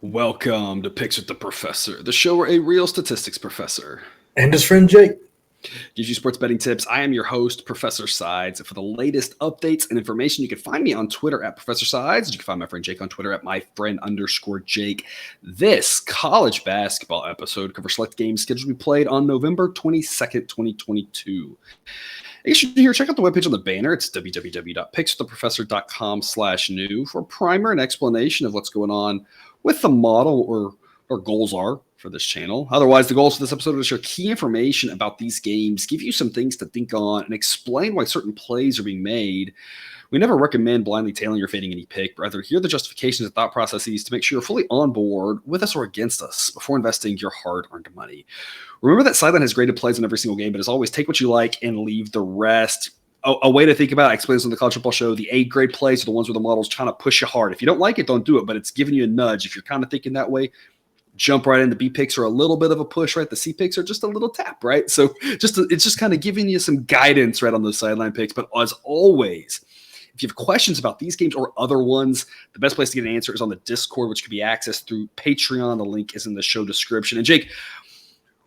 Welcome to Picks with the Professor, the show where a real statistics professor And his friend Jake. gives you sports betting tips. I am your host, Professor Sides. For the latest updates and information, you can find me on Twitter at Professor Sides. You can find my friend Jake on Twitter at myfriend_Jake. This college basketball episode covers select games scheduled to be played on November 22nd, 2022. I guess you should check out the webpage on the banner. It's www.pickswiththeprofessor.com/new for a primer and explanation of what's going on with the model or goals are for this channel. Otherwise, the goals for this episode are to share key information about these games, give you some things to think on, and explain why certain plays are being made. We never recommend blindly tailing or fading any pick, but rather hear the justifications and thought processes to make sure you're fully on board with us or against us before investing your hard-earned money. Remember that Sideline has graded plays in every single game, but as always, take what you like and leave the rest. A way to think about it, I explained this on the College Football Show, the A-grade plays are the ones where the model's trying to push you hard. If you don't like it, don't do it, but it's giving you a nudge. If you're kind of thinking that way, jump right in. The B picks are a little bit of a push, right? The C picks are just a little tap, right? So it's just kind of giving you some guidance right on those sideline picks. But as always, if you have questions about these games or other ones, the best place to get an answer is on the Discord, which can be accessed through Patreon. The link is in the show description. And Jake,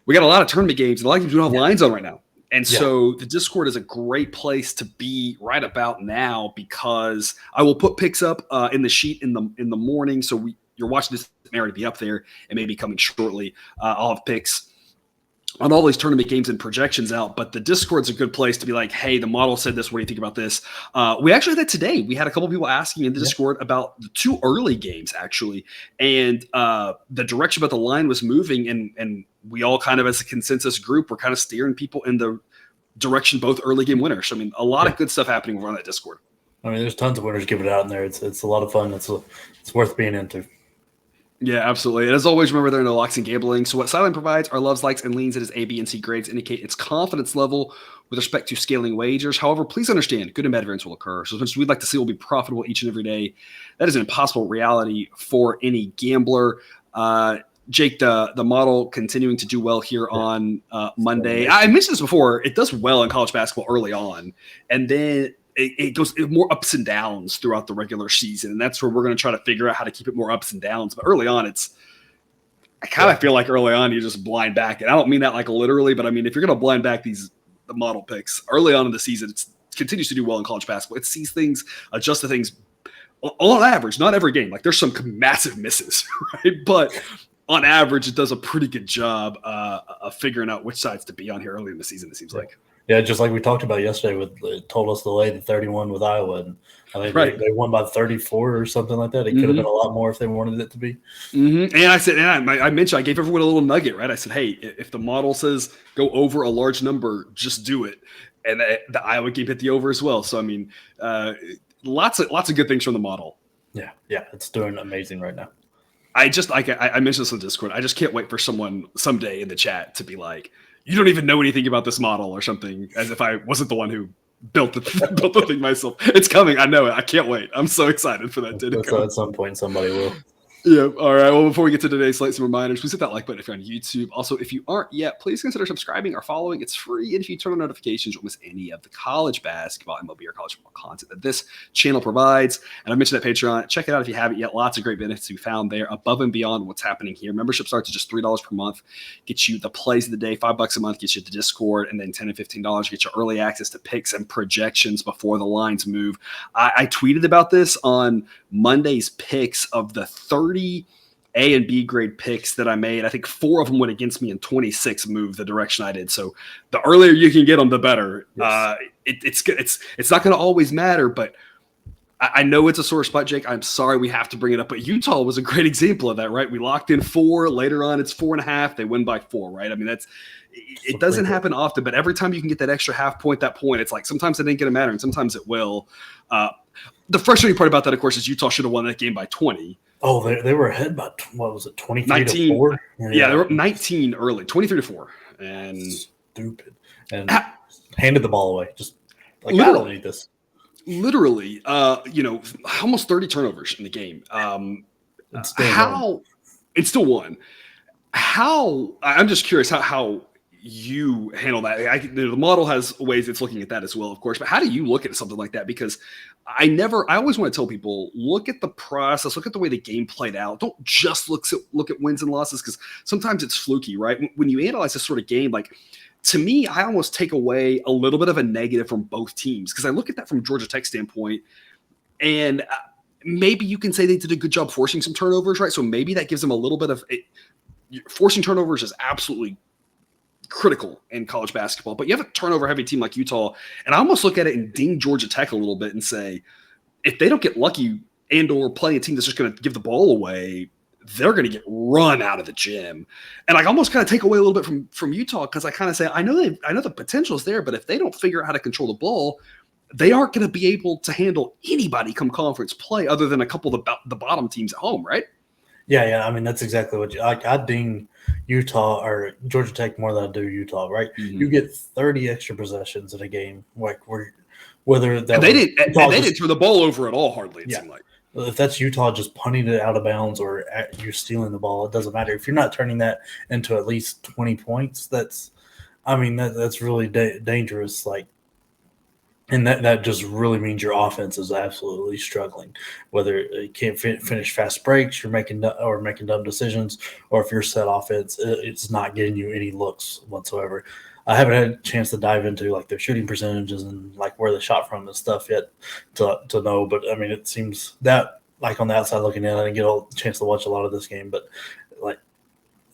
we got a lot of tournament games, and a lot of games we don't have lines on right now. And so the Discord is a great place to be right about now because I will put picks up in the sheet in the morning. So you're watching this, may already be up there and maybe coming shortly. I'll have picks on all these tournament games and projections out, but the Discord's a good place to be like, hey, the model said this. What do you think about this? We actually had that today. We had a couple people asking in the Discord about the two early games, actually, and the direction about the line was moving, and we all kind of, as a consensus group, were kind of steering people in the direction both early game winners. So, I mean, a lot of good stuff happening over on that Discord. I mean, there's tons of winners giving it out in there. It's a lot of fun. It's worth being into. Yeah, absolutely. And as always, remember there are no locks and gambling. So what Sideline provides are loves, likes, and leans. It is A, B, and C grades indicate its confidence level with respect to scaling wagers. However, please understand, good and bad variance will occur. So as much as we'd like to see will be profitable each and every day, that is an impossible reality for any gambler. Jake, the model continuing to do well here on Monday. I mentioned this before. It does well in college basketball early on, and then it goes more ups and downs throughout the regular season, and that's where we're going to try to figure out how to keep it more ups and downs. But early on, I kind of feel like early on you just blind back it. I don't mean that like literally, but I mean if you're going to blind back the model picks early on in the season, it continues to do well in college basketball. It sees things, adjusts to things on average, not every game. Like there's some massive misses, right? But on average, it does a pretty good job of figuring out which sides to be on here early in the season, it seems like. Yeah, just like we talked about yesterday, it told us to lay the 31 with Iowa. And I think they won by 34 or something like that. It could have been a lot more if they wanted it to be. Mm-hmm. And I said, I mentioned, I gave everyone a little nugget, right? I said, hey, if the model says go over a large number, just do it. And the Iowa game hit the over as well. So, I mean, lots of good things from the model. Yeah, it's doing amazing right now. I mentioned this on Discord. I just can't wait for someone someday in the chat to be like, you don't even know anything about this model or something, as if I wasn't the one who built the thing myself. It's coming. I know it. I can't wait. I'm so excited for that day to come. At some point, somebody will. Yeah. All right. Well, before we get to today's slate, some reminders. Please hit that like button if you're on YouTube. Also, if you aren't yet, please consider subscribing or following. It's free. And if you turn on notifications, you won't miss any of the college basketball, MLB, or college football content that this channel provides. And I mentioned that Patreon. Check it out if you haven't yet. Lots of great benefits to be found there above and beyond what's happening here. Membership starts at just $3 per month. Gets you the plays of the day. $5 a month gets you the Discord. And then $10 and $15 gets you early access to picks and projections before the lines move. I tweeted about this on Monday's picks of the 30 A and B grade picks that I made. I think 4 of them went against me and 26 moved the direction I did. So the earlier you can get them, the better. Yes. It's not going to always matter, but I know it's a sore spot, Jake. I'm sorry we have to bring it up, but Utah was a great example of that, right? We locked in 4. Later on, it's 4.5. They win by 4, right? I mean, it doesn't happen often, but every time you can get that extra half point, that point, it's like sometimes it ain't going to matter, and sometimes it will. The frustrating part about that, of course, is Utah should have won that game by 20. Oh, they were ahead by, what was it, 23 to 4? Yeah, they were 19 early, 23 to 4. And stupid. And handed the ball away. Just like, I don't need this. Literally, almost 30 turnovers in the game. It's still won. I'm just curious how you handle that? The model has ways it's looking at that as well, of course. But how do you look at something like that? Because I always want to tell people, look at the process, look at the way the game played out. Don't just look at wins and losses, because sometimes it's fluky, right? When you analyze this sort of game, like, to me, I almost take away a little bit of a negative from both teams, because I look at that from Georgia Tech standpoint, and maybe you can say they did a good job forcing some turnovers, right? So maybe that gives them a little bit of forcing turnovers is absolutely critical in college basketball. But you have a turnover-heavy team like Utah, and I almost look at it and ding Georgia Tech a little bit and say, if they don't get lucky and or play a team that's just going to give the ball away, they're going to get run out of the gym. And I almost kind of take away a little bit from Utah, because I kind of say, I know the potential is there, but if they don't figure out how to control the ball, they aren't going to be able to handle anybody come conference play other than a couple of the bottom teams at home, right? Yeah. I mean, that's exactly what I ding Utah or Georgia Tech more than I do Utah, right? Mm-hmm. You get 30 extra possessions in a game, like whether that they didn't turn the ball over at all, hardly. It seemed like. If that's Utah just punting it out of bounds or you're stealing the ball, it doesn't matter. If you're not turning that into at least 20 points, that's really dangerous. Like, and that just really means your offense is absolutely struggling. Whether you can't finish fast breaks, you're making dumb decisions, or if you're set offense, it's not getting you any looks whatsoever. I haven't had a chance to dive into like their shooting percentages and like where they shot from and stuff yet to know. But I mean, it seems that like on the outside looking in, I didn't get a chance to watch a lot of this game, but like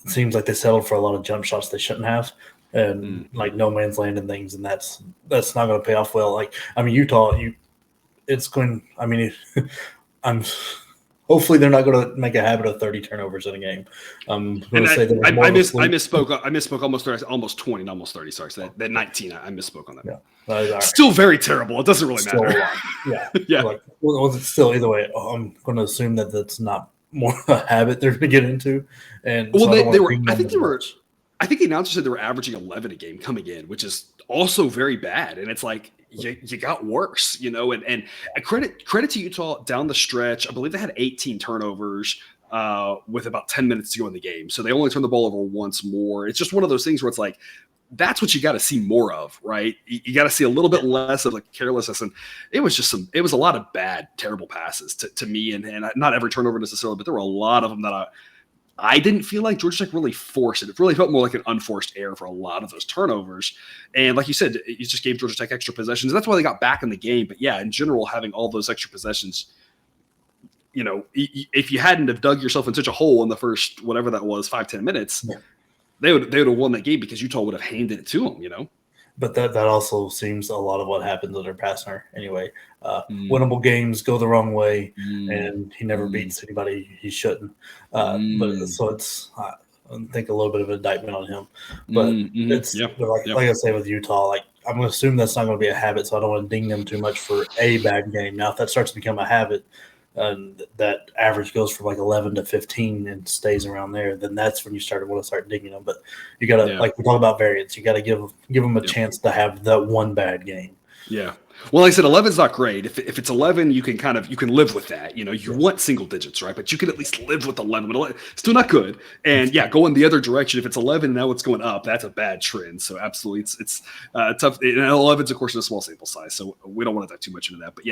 it seems like they settled for a lot of jump shots they shouldn't have. And like no man's land and things, and that's not going to pay off well. Like, I mean, Utah, hopefully they're not going to make a habit of 30 turnovers in a game. I'm going to say that I misspoke almost 20, not almost 30. Sorry, so that 19. I misspoke on that. Yeah, still very terrible. It doesn't really matter. Yeah. Like, it's still either way. I'm going to assume that that's not more a habit they're going to get into. And well, I think the announcer said they were averaging 11 a game coming in, which is also very bad. And it's like, you got worse, and credit to Utah down the stretch. I believe they had 18 turnovers with about 10 minutes to go in the game. So they only turned the ball over once more. It's just one of those things where it's like, that's what you got to see more of, right? You got to see a little bit less of like carelessness. And it was a lot of bad, terrible passes to me. And not every turnover necessarily, but there were a lot of them that I didn't feel like Georgia Tech really forced it. It really felt more like an unforced error for a lot of those turnovers. And like you said, you just gave Georgia Tech extra possessions. That's why they got back in the game. But yeah, in general, having all those extra possessions, if you hadn't have dug yourself in such a hole in the first, whatever that was, 5-10 minutes, they would have won that game because Utah would have handed it to them, But that also seems a lot of what happens under Pastner anyway. Winnable games go the wrong way, and he never beats anybody he shouldn't. But so it's I think a little bit of an indictment on him. But like I say with Utah, like I'm going to assume that's not going to be a habit, so I don't want to ding them too much for a bad game. Now, if that starts to become a habit, and that average goes from like 11 to 15 and stays around there, then that's when you want to start digging them. But you got to, like we talk about variance, you got to give them a chance to have that one bad game. Yeah. Well, like I said, 11 is not great. If it's 11, you can live with that. You want single digits, right? But you can at least live with 11. But still not good. And going the other direction. If it's 11 now it's going up, that's a bad trend. So absolutely, it's tough. And 11's of course in a small sample size, so we don't want to dive too much into that. But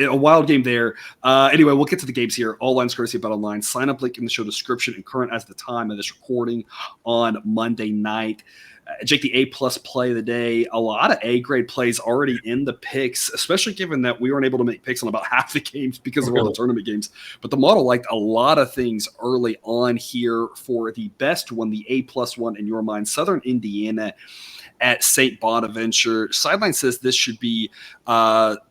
a wild game there. Anyway, we'll get to the games here. All lines courtesy of BetOnline. Sign up link in the show description and current as the time of this recording on Monday night. Jake, the A-plus play of the day, a lot of A-grade plays already in the picks, especially given that we weren't able to make picks on about half the games because of all the tournament games. But the model liked a lot of things early on here. For the best one, the A-plus one in your mind, Southern Indiana at St. Bonaventure. Sideline says this should be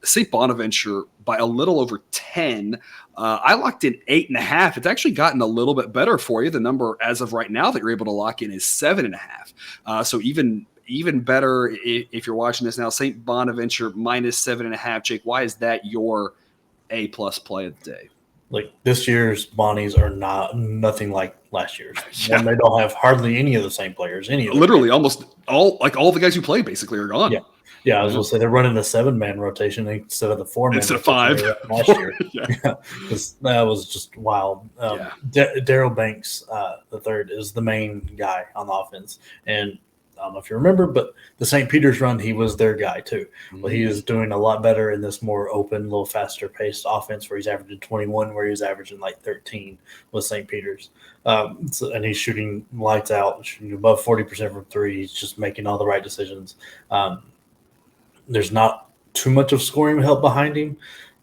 St. Bonaventure by a little over 10. I locked in 8.5. It's actually gotten a little bit better for you. The number as of right now that you're able to lock in is 7.5. So even better if you're watching this now. St. Bonaventure minus 7.5. Jake, why is that your A-plus play of the day? Like this year's Bonnies are nothing like last year's. And they don't have hardly any of the same players. Literally almost all the guys who played basically are gone. Yeah, I was going to say they're running a 7-man rotation instead of the 4-man. Instead of 5 last year. Because that was just wild. Daryl Banks, the third, is the main guy on the offense, and I don't know if you remember, but the St. Peter's run, he was their guy too. Well, he is doing a lot better in this more open, little faster paced offense where he's averaging 21, where he was averaging like 13 with St. Peter's. And he's shooting lights out, shooting above 40% from three. He's just making all the right decisions. There's not too much of scoring help behind him,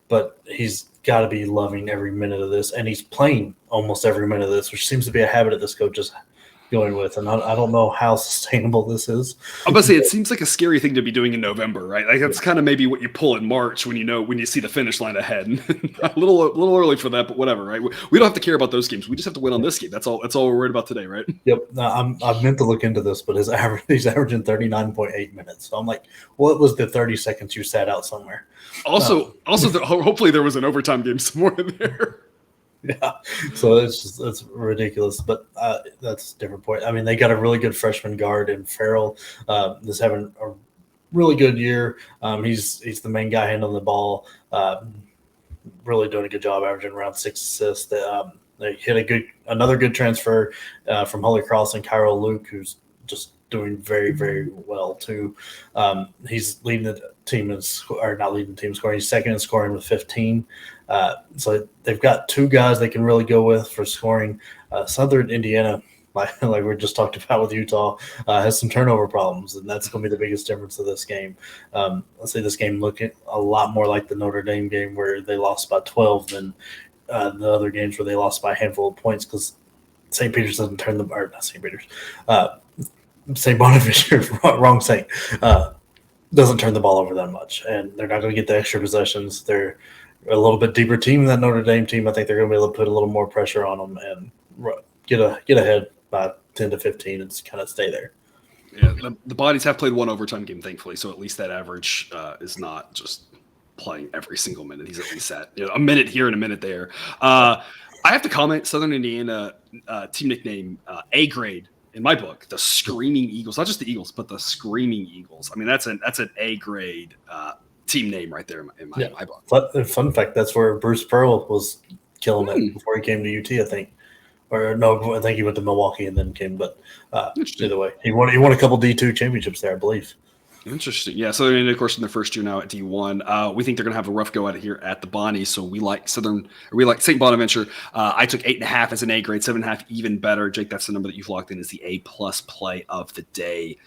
but he's got to be loving every minute of this, and he's playing almost every minute of this, which seems to be a habit that this coach is going with, and I don't know how sustainable this is. I'm about to say it seems like a scary thing to be doing in November, right? Like that's kind of maybe what you pull in March when you see the finish line ahead. a little early for that, but whatever, right? We don't have to care about those games. We just have to win on this game. That's all we're worried about today, right? Yep. I meant to look into this, but he's averaging 39.8 minutes. So I'm like, what was the 30 seconds you sat out somewhere? Also, hopefully there was an overtime game somewhere in there. Yeah, so it's ridiculous, but that's a different point. I mean, they got a really good freshman guard in Farrell. Is having a really good year. He's the main guy handling the ball. Really doing a good job, averaging around 6 assists. They hit another good transfer from Holy Cross and Cairo Luke, who's just doing very, very well too. He's leading the team not leading the team scoring. He's second in scoring with 15. So they've got two guys they can really go with for scoring. Southern Indiana, like we just talked about with Utah, has some turnover problems, and that's going to be the biggest difference of this game. Let's say this game looking a lot more like the Notre Dame game where they lost by 12 than the other games where they lost by a handful of points because St. Peter's doesn't turn the – or not St. Peter's. St. Bonaventure, wrong Saint, doesn't turn the ball over that much, and they're not going to get the extra possessions. They're a little bit deeper team than that Notre Dame team. I think they're going to be able to put a little more pressure on them and get ahead by 10 to 15 and just kind of stay there. Yeah, the Bodies have played one overtime game, thankfully, so at least that average is not just playing every single minute. He's at least at a minute here and a minute there. I have to comment, Southern Indiana team nickname A grade. In my book, the Screaming Eagles, not just the Eagles, but the Screaming Eagles. I mean, that's an A grade team name right there in my book. Fun fact, that's where Bruce Pearl was killing it before he came to UT, I think. Or no, I think he went to Milwaukee and then came. But either way, he won a couple D2 championships there, I believe. Interesting. Yeah, so of course in their first year now at D1. We think they're going to have a rough go at it here at the Bonnie. So we like St. Bonaventure. I took 8.5 as an A grade, 7.5 even better. Jake, that's the number that you've locked in as the A+ play of the day.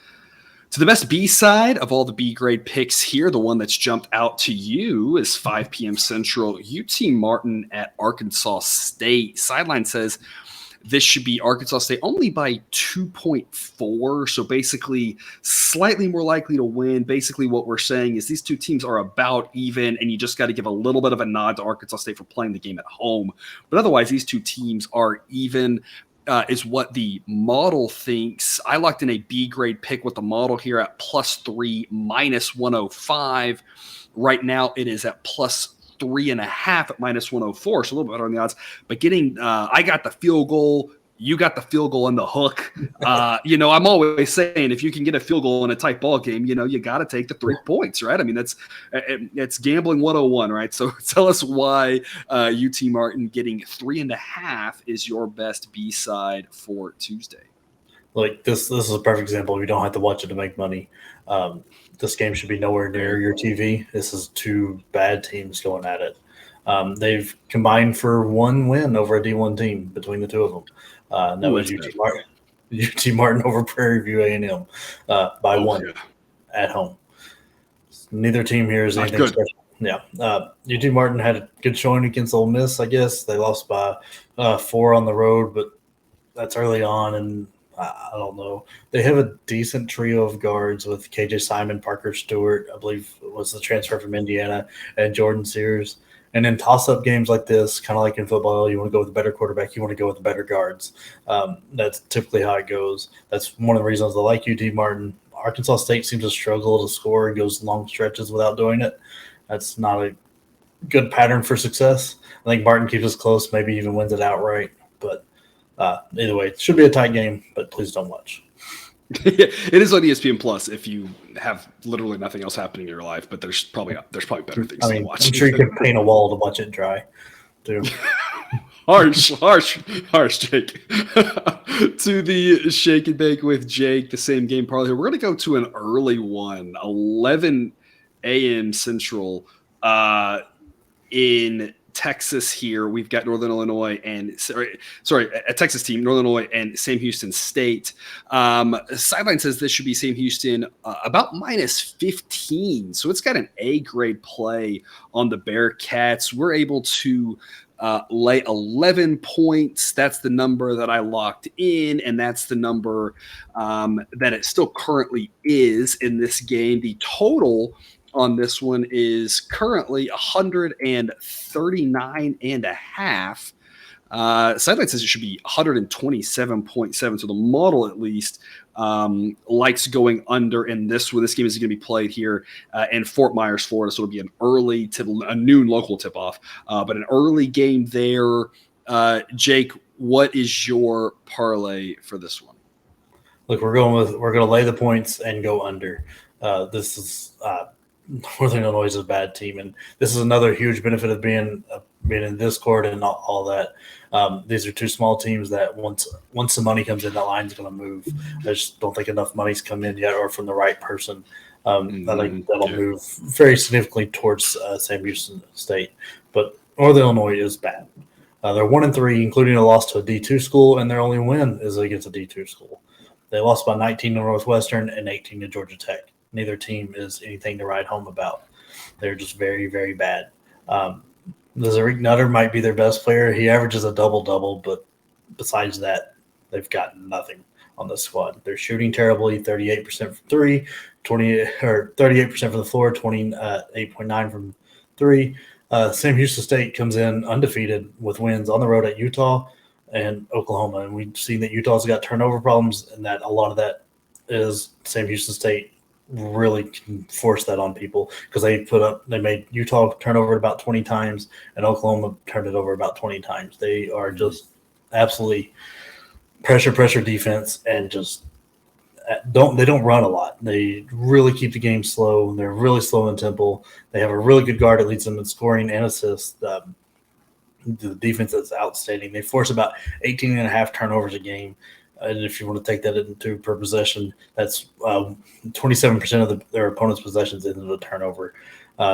To the best B side of all the B grade picks here, the one that's jumped out to you is 5 p.m. Central. UT Martin at Arkansas State. Sideline says this should be Arkansas State only by 2.4, so basically slightly more likely to win. Basically what we're saying is these two teams are about even, and you just got to give a little bit of a nod to Arkansas State for playing the game at home. But otherwise, these two teams are even, is what the model thinks. I locked in a B grade pick with the model here at +3, -105. Right now it is at +3.5 at -104, so a little bit better on the odds. But getting, I got the field goal, you got the field goal and the hook. I'm always saying if you can get a field goal in a tight ball game, you got to take the 3 points, right? I mean, it's gambling 101, right? So tell us why UT Martin getting 3.5 is your best B side for Tuesday. Like this is a perfect example. You don't have to watch it to make money. This game should be nowhere near your TV. This is two bad teams going at it. They've combined for one win over a D1 team between the two of them. That was UT Martin over Prairie View A&M by one at home. Neither team here is anything special. Yeah. UT Martin had a good showing against Ole Miss, I guess. They lost by 4 on the road, but that's early on, and I don't know. They have a decent trio of guards with KJ Simon, Parker Stewart, I believe was the transfer from Indiana, and Jordan Sears. And in toss-up games like this, kind of like in football, you want to go with a better quarterback. You want to go with the better guards. That's typically how it goes. That's one of the reasons I like UT Martin. Arkansas State seems to struggle to score and goes long stretches without doing it. That's not a good pattern for success. I think Martin keeps us close, maybe even wins it outright. But either way, it should be a tight game, but please don't watch. It is on ESPN Plus if you have literally nothing else happening in your life, but there's probably better things to watch. I'm sure you can paint a wall to watch it dry, too. harsh, Jake. to the Shake and Bake with Jake, the same game parlay. We're going to go to an early one, 11 a.m. Central in Texas here. We've got Northern Illinois and a Texas team, Northern Illinois and Sam Houston State. Sideline says this should be Sam Houston about minus 15. So it's got an A grade play on the Bearcats. We're able to lay 11 points. That's the number that I locked in, and that's the number that it still currently is in this game. The total on this one is currently 139 and a half. Sideline says it should be 127.7. So the model, at least, likes going under in this one. This game is going to be played here in Fort Myers, Florida. So it'll be a noon local tip off, but an early game there. Jake, what is your parlay for this one? Look, we're going to lay the points and go under. This is Northern Illinois is a bad team, and this is another huge benefit of being in Discord and all that. These are two small teams that once the money comes in, that line's going to move. I just don't think enough money's come in yet, or from the right person. I think that'll move very significantly towards Sam Houston State. But Northern Illinois is bad. They're 1-3, including a loss to a D2 school, and their only win is against a D2 school. They lost by 19 to Northwestern and 18 to Georgia Tech. Neither team is anything to write home about. They're just very, very bad. Zariq Nutter might be their best player. He averages a double-double, but besides that, they've got nothing on the squad. They're shooting terribly, 38% from three, 38% from the floor, 28.9 from three. Sam Houston State comes in undefeated with wins on the road at Utah and Oklahoma, and we've seen that Utah's got turnover problems, and that a lot of that is Sam Houston State really can force that on people, because they made Utah turn over about 20 times and Oklahoma turned it over about 20 times. They are just absolutely pressure defense, and just don't run a lot. They really keep the game slow. They're really slow in tempo. They have a really good guard that leads them in scoring and assists. The defense is outstanding. They force about 18 and a half turnovers a game. And if you want to take that into per possession, that's 27% of their opponent's possessions into the turnover.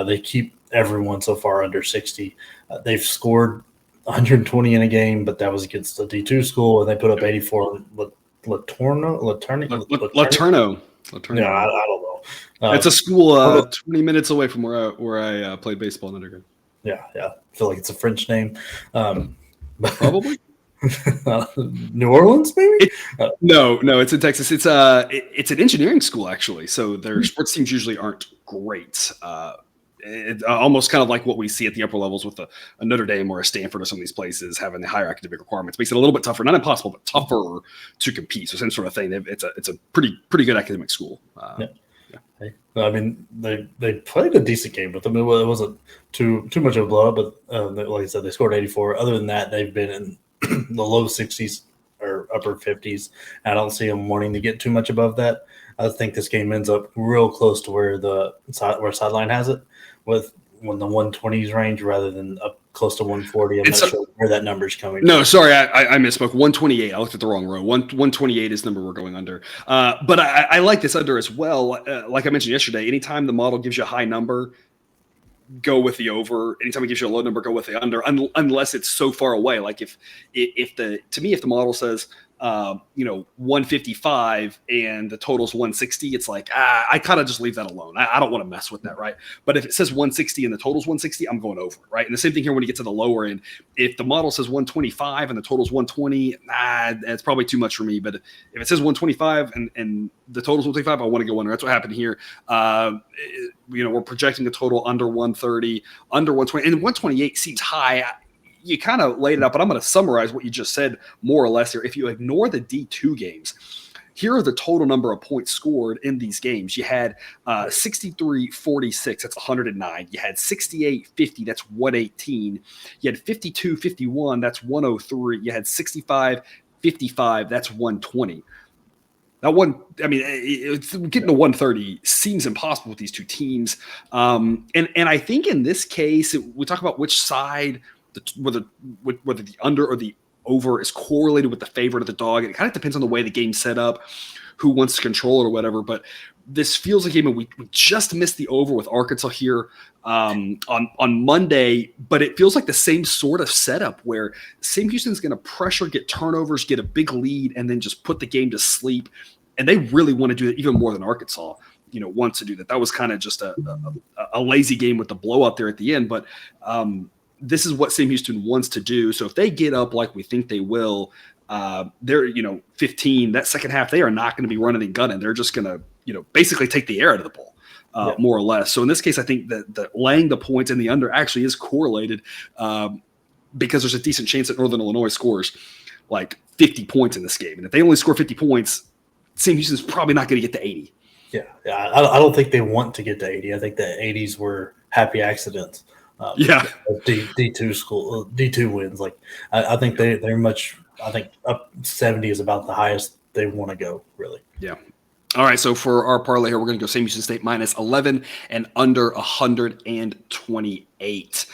They keep everyone so far under 60. They've scored 120 in a game, but that was against a D2 school, and they put up 84. Laterno. Yeah, I don't know. It's a school 20 minutes away from where I played baseball in undergrad. Yeah. I feel like it's a French name. Probably. New Orleans, maybe? No, it's in Texas. It's an engineering school, actually. So their sports teams usually aren't great. It's almost kind of like what we see at the upper levels with a Notre Dame or a Stanford or some of these places having the higher academic requirements. Makes it a little bit tougher, not impossible, but tougher to compete. So same sort of thing. It's a pretty good academic school. I mean, they played a decent game with them. It wasn't too much of a blowout, but like I said, they scored 84. Other than that, they've been in the low 60s or upper 50s. I don't see them wanting to get too much above that. I think this game ends up real close to where Sideline has it, with the 120s range rather than up close to 140. I'm not sure where that number's coming from. No, sorry, I misspoke. 128. I looked at the wrong row. 128 is the number we're going under. But I like this under as well. Like I mentioned yesterday, anytime the model gives you a high number, go with the over. Anytime it gives you a low number, go with the under, unless it's so far away. Like if the model says 155 and the total's 160, it's like I kind of just leave that alone. I don't want to mess with that, right? But if it says 160 and the total's 160, I'm going over, right? And the same thing here when you get to the lower end. If the model says 125 and the total's 120, that's probably too much for me. But if it says 125 and the total's 125, I want to go under. That's what happened here. We're projecting a total under 130, under 120, and 128 seems high. You kind of laid it out, but I'm going to summarize what you just said more or less here. If you ignore the D2 games, here are the total number of points scored in these games. You had 63-46, that's 109. You had 68-50, that's 118. You had 52-51, that's 103. You had 65-55, that's 120. Now, it's getting to 130 seems impossible with these two teams. And I think in this case, we talk about which side, whether the under or the over is correlated with the favorite of the dog. It kind of depends on the way the game's set up, who wants to control it or whatever. But this feels like a game, and we just missed the over with Arkansas here on Monday, but it feels like the same sort of setup where Sam Houston's going to pressure, get turnovers, get a big lead, and then just put the game to sleep. And they really want to do it even more than Arkansas, wants to do that. That was kind of just a lazy game with the blowout there at the end. But this is what Sam Houston wants to do. So if they get up like we think they will, they're 15. That second half, they are not going to be running and gunning. They're just going to basically take the air out of the ball, more or less. So in this case, I think that the laying the points in the under actually is correlated because there's a decent chance that Northern Illinois scores like 50 points in this game. And if they only score 50 points, Sam Houston's probably not going to get to 80. Yeah. I don't think they want to get to 80. I think the 80s were happy accidents. D2 wins. Like I think they're much. I think up 70 is about the highest they want to go. Really. Yeah. All right, so for our parlay here, we're going to go Sam Houston State minus 11 and under 128.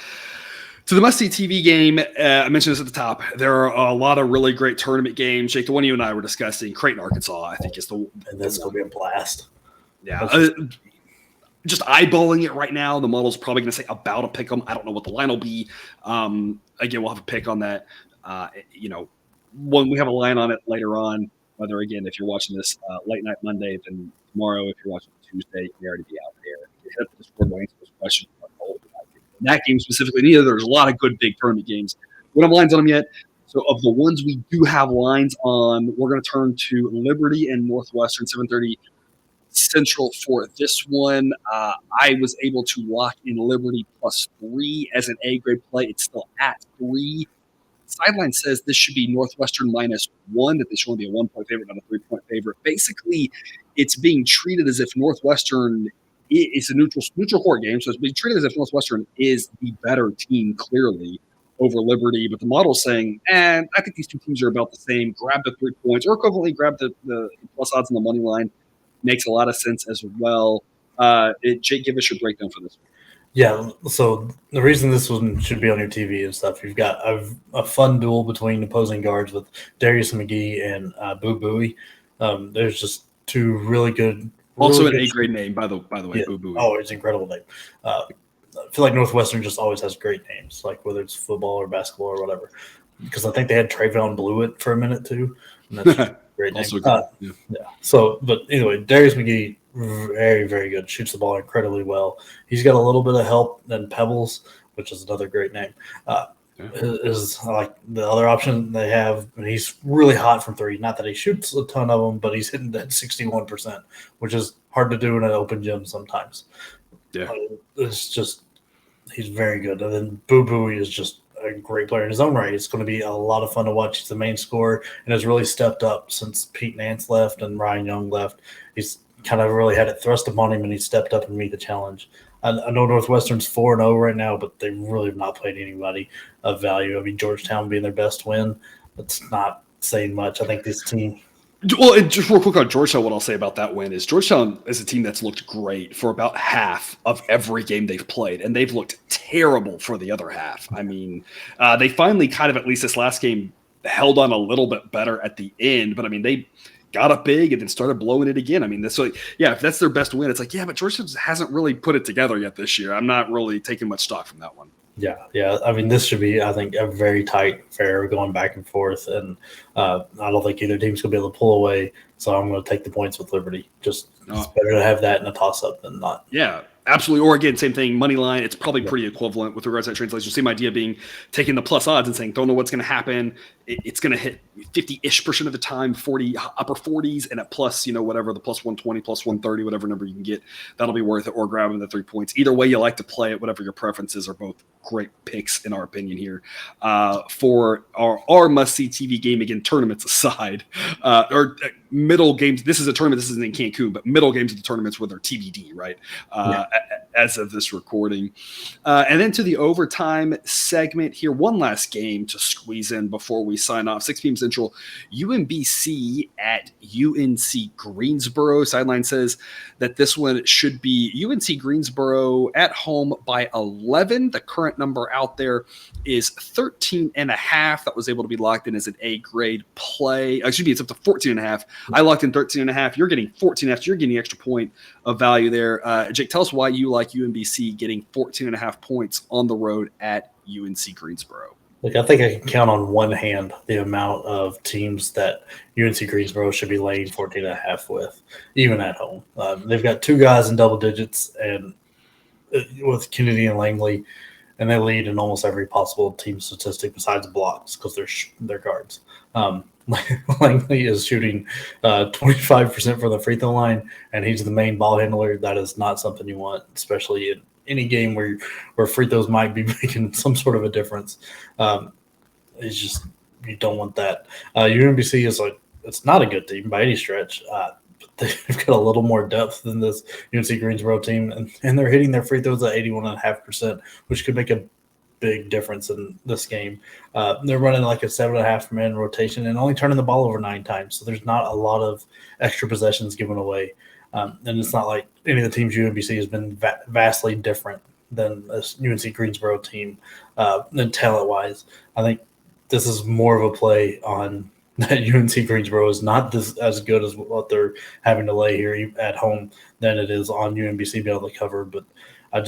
So the must-see TV game, I mentioned this at the top. There are a lot of really great tournament games. Jake, the one you and I were discussing, Creighton, Arkansas, I think is the – And that's going to be a blast. Yeah. Just eyeballing it right now, the model's probably going to say about a pick 'em. I don't know what the line will be. Again, we'll have a pick on that. When we have a line on it later on. Whether, again, if you're watching this late night Monday, then tomorrow, if you're watching Tuesday, you may already be out there. You hit up the Discord, we'll answer those questions. In that game specifically, there's a lot of good big tournament games. We don't have lines on them yet. So of the ones we do have lines on, we're going to turn to Liberty and Northwestern, 7:30 Central for this one. I was able to lock in Liberty +3 as an A-grade play. It's still at 3. Sideline says this should be Northwestern -1, that they should only be a 1-point favorite, not a 3-point favorite. Basically, it's being treated as if Northwestern is a neutral court game, so it's being treated as if Northwestern is the better team clearly over Liberty. But the model's saying, I think these two teams are about the same. Grab the 3 points, or equivalently grab the plus odds on the money line. Makes a lot of sense as well. Jake, give us your breakdown for this one. Yeah, so the reason this one should be on your TV and stuff, you've got a fun duel between opposing guards with Darius McGee and Boo Buie. There's just two really good. Also an A-grade name, by the way, Boo Buie. Oh, it's an incredible name. I feel like Northwestern just always has great names, like whether it's football or basketball or whatever. Because I think they had Trayvon Blewett for a minute too. And that's a great name. Also good. Yeah. So, but anyway, Darius McGee, very, very good. Shoots the ball incredibly well. He's got a little bit of help than Pebbles, which is another great name. Is like the other option they have, and he's really hot from three. Not that he shoots a ton of them, but he's hitting that 61%, which is hard to do in an open gym sometimes. Yeah, it's just he's very good. And then Boo Buie is just a great player in his own right. It's going to be a lot of fun to watch. He's the main scorer and has really stepped up since Pete Nance left and Ryan Young left. He's kind of really had it thrust upon him, and he stepped up and meet the challenge. I know Northwestern's 4-0 right now, but they really have not played anybody of value. I mean, Georgetown being their best win, that's not saying much. I think this team. Well, and just real quick on Georgetown, what I'll say about that win is Georgetown is a team that's looked great for about half of every game they've played, and they've looked terrible for the other half. I mean, they finally kind of, at least this last game, held on a little bit better at the end, but I mean, they got up big and then started blowing it again. I mean, if that's their best win, it's like, yeah, but Georgetown hasn't really put it together yet this year. I'm not really taking much stock from that one. Yeah. I mean, this should be, I think, a very tight affair going back and forth, and I don't think either team's going to be able to pull away, so I'm going to take the points with Liberty. It's better to have that in a toss-up than not. Yeah, absolutely. Or again, same thing, money line. It's probably pretty equivalent with regards to that translation. Same idea being taking the plus odds and saying, don't know what's going to happen. It's going to hit 50-ish% of the time, 40, upper 40s, and at plus, whatever, the plus 120, plus 130, whatever number you can get, that'll be worth it, or grabbing the 3 points. Either way you like to play it, whatever your preferences, are both great picks in our opinion here. For our must-see TV game, again, tournaments aside, or middle games. This is a tournament. This isn't in Cancun, but middle games of the tournaments where they're TBD, right? as of this recording. And then to the overtime segment here, one last game to squeeze in before we sign off. 6 p.m. Central, UMBC at UNC Greensboro. Sideline says that this one should be UNC Greensboro at home by 11. The current number out there is 13.5. That was able to be locked in as an A grade play. Excuse me, it's up to 14.5. I locked in 13.5. You're getting 14.5. You're getting an extra point of value there. Jake, tell us why you like UMBC getting 14.5 points on the road at UNC Greensboro. Look, I think I can count on one hand the amount of teams that UNC Greensboro should be laying 14.5 with, even at home. They've got 2 guys in double digits, and with Kennedy and Langley, and they lead in almost every possible team statistic besides blocks because they're guards. Langley is shooting 25% from the free throw line, and he's the main ball handler. That is not something you want, especially in any game where free throws might be making some sort of a difference. It's just you don't want that. UMBC is it's not a good team by any stretch. But they've got a little more depth than this UNC Greensboro team, and they're hitting their free throws at 81.5%, which could make a big difference in this game. They're running like a 7.5-man rotation and only turning the ball over 9 times. So there's not a lot of extra possessions given away. And it's not like any of the teams UMBC has been vastly different than this UNC Greensboro team than talent-wise. I think this is more of a play on that UNC Greensboro is not as good as what they're having to lay here at home than it is on UMBC being able to cover. But I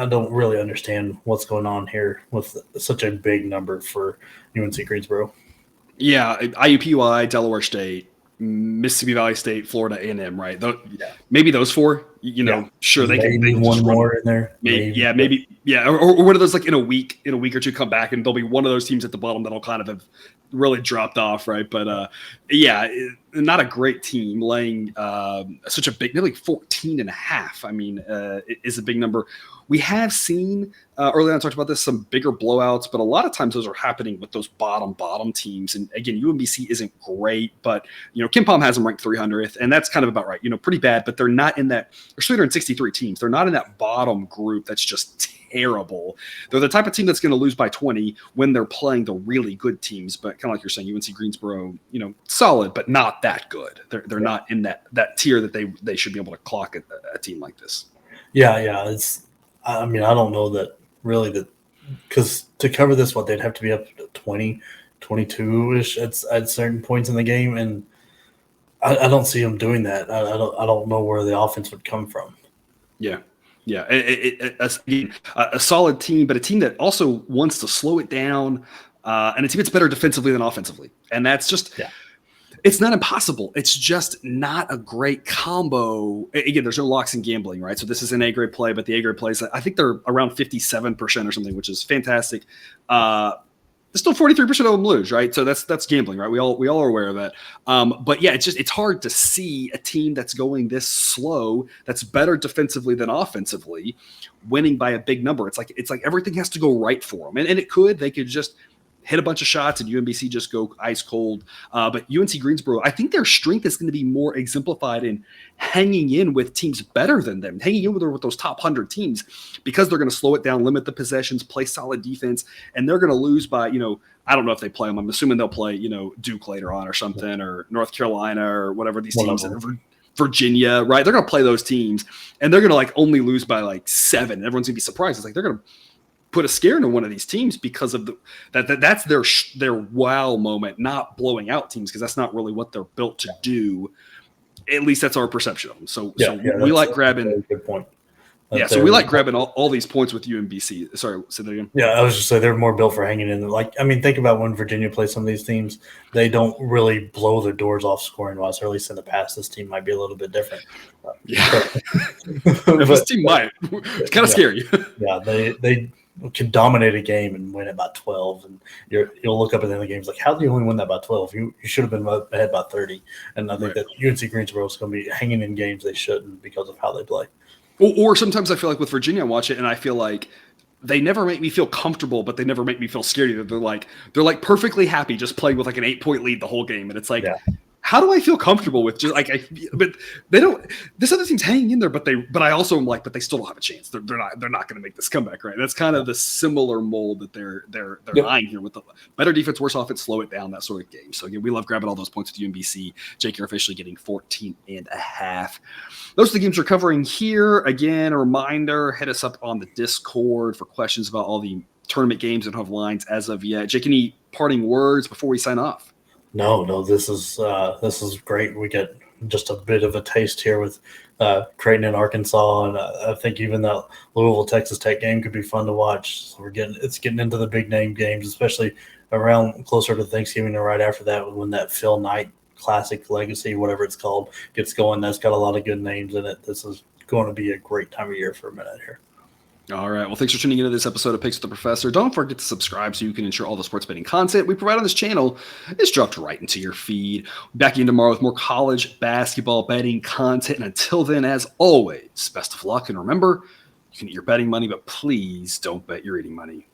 don't really understand what's going on here with such a big number for UNC Greensboro. Yeah, IUPUI, Delaware State, Mississippi Valley State, Florida A&M, right? Maybe those 4. Sure they maybe can. They can one just more in there. Maybe. Or one of those in a week or 2 come back and there'll be one of those teams at the bottom that'll kind of have really dropped off, right? But not a great team laying such a big, nearly 14.5. I mean, it is a big number. We have seen earlier on, I talked about this, some bigger blowouts, but a lot of times those are happening with those bottom teams. And again, UMBC isn't great, but Kim Pom has them ranked 300th, and that's kind of about right. Pretty bad, but they're not in that. There's 363 teams. They're not in that bottom group that's just terrible. They're the type of team that's going to lose by 20 when they're playing the really good teams. But kind of like you're saying, UNC Greensboro, solid, but not that good. They're not in that tier that they should be able to clock a team like this. Yeah. I don't know that really because to cover this, they'd have to be up to 20, 22-ish at certain points in the game, and I don't see them doing that. I don't know where the offense would come from. Yeah. A solid team, but a team that also wants to slow it down, and a team that's better defensively than offensively, and that's just. Yeah. It's not impossible. It's just not a great combo. Again, there's no locks in gambling, right? So this is an A-grade play, but the A-grade plays, I think they're around 57% or something, which is fantastic. Still 43% of them lose, right? So that's gambling, right? We all are aware of that. But yeah, it's hard to see a team that's going this slow, that's better defensively than offensively, winning by a big number. It's like everything has to go right for them, and they could just hit a bunch of shots and UMBC just go ice cold. But UNC Greensboro, I think their strength is going to be more exemplified in hanging in with teams better than them, hanging in with those top 100 teams, because they're going to slow it down, limit the possessions, play solid defense, and they're going to lose by, I don't know if they play them. I'm assuming they'll play, Duke later on or something, or North Carolina or whatever these teams are. Virginia, right? They're going to play those teams, and they're going to only lose by 7. Everyone's going to be surprised. It's they're going to put a scare into one of these teams because of that's their wow moment, not blowing out teams, because that's not really what they're built to do. At least that's our perception of them. So we like grabbing. Good point. So we like grabbing all these points with UMBC. Sorry, say that again. Yeah, I was just saying they're more built for hanging in. Think about when Virginia plays some of these teams. They don't really blow their doors off scoring wise, or at least in the past. This team might be a little bit different. This team might. It's kind of scary. Yeah, they can dominate a game and win it by 12, and you'll look up at the end of the games how do you only win that by 12? You should have been ahead by 30. And I think that UNC Greensboro is going to be hanging in games they shouldn't because of how they play. Or sometimes I feel like with Virginia, I watch it and I feel like they never make me feel comfortable, but they never make me feel scared either. They're perfectly happy just playing with an 8-point lead the whole game, and it's how do I feel comfortable with just like but they don't. This other team's hanging in there, but I also am like, but they still don't have a chance. They're not going to make this comeback, right? That's kind of the similar mold that they're eyeing here with the better defense, worse offense, slow it down, that sort of game. So again, we love grabbing all those points with UMBC. Jake, you're officially getting 14.5. Those are the games we're covering here. Again, a reminder: hit us up on the Discord for questions about all the tournament games that don't have lines as of yet. Jake, any parting words before we sign off? No, this is great. We get just a bit of a taste here with Creighton and Arkansas, and I think even that Louisville Texas Tech game could be fun to watch. So it's getting into the big name games, especially around closer to Thanksgiving and right after that when that Phil Knight Classic Legacy, whatever it's called, gets going. That's got a lot of good names in it. This is going to be a great time of year for a minute here. All right. Well, thanks for tuning into this episode of Picks with the Professor. Don't forget to subscribe so you can ensure all the sports betting content we provide on this channel is dropped right into your feed. Back in tomorrow with more college basketball betting content. And until then, as always, best of luck. And remember, you can eat your betting money, but please don't bet your eating money.